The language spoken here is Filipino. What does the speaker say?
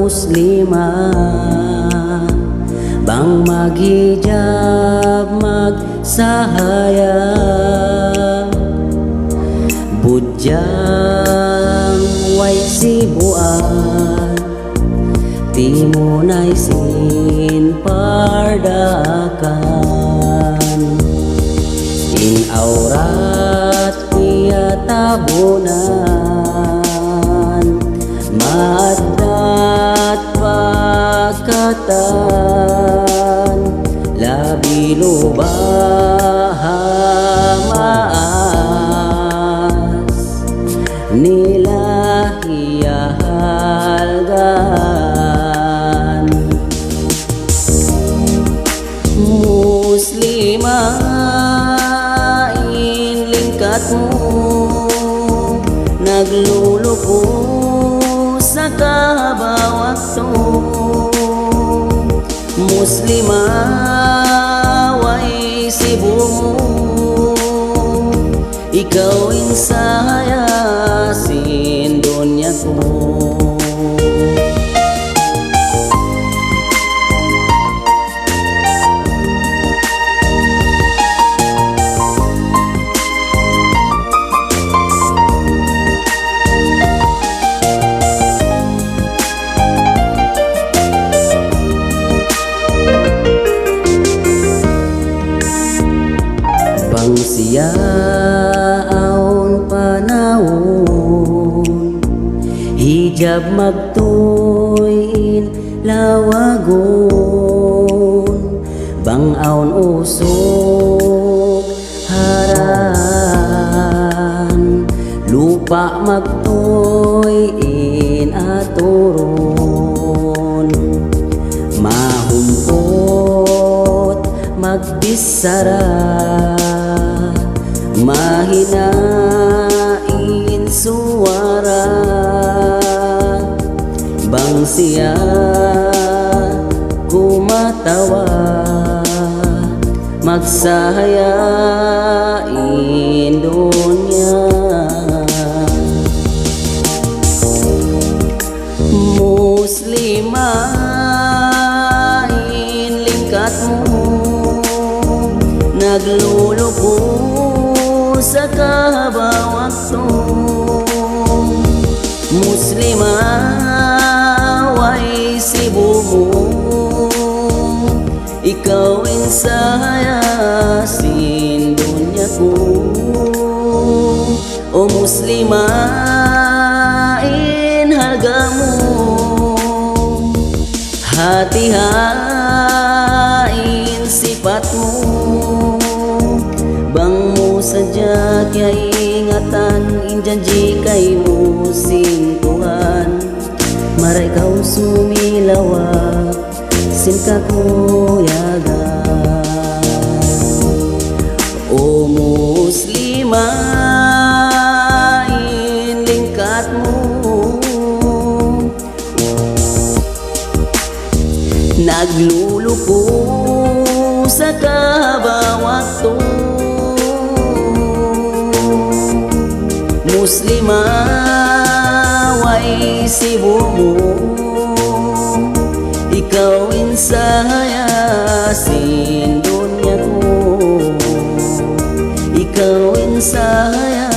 muslima, bang maghijab magsahaya, budyang way sibuan, timunay sin pardakan, in aurat iya tabunan, madat pakatan, labi lubahamas, nila hiyahalgan. Muslimah in lingkatmu, nagluluko sa kabawakto. Muslimah way sibumo, ikaw insaya sin dunya ko. Bang siya aon panahon, hijab magtuin lawagon, bang aon usok haran, lupa magtuin aturon, mahumpot magbisara, mahinain suara, bang siya kumatawa, magsahayain dunya. Muslimah in lingkatmu, nagluluko sa kabawakto. Muslimah way sibumo, ikaw insaya sin dunya ko. O muslimah in halgamu, hati-hain sifatmu, bang mo sadya kaya ingatan, injanji kay mo sin Tuhan, maray kau sumilawa sin kakuyagan. O muslimah in lingkatmu, nagluluko sa kabawakto. Muslimah way sibumo, ikaw insaya sin dunya ko. Ikaw insaya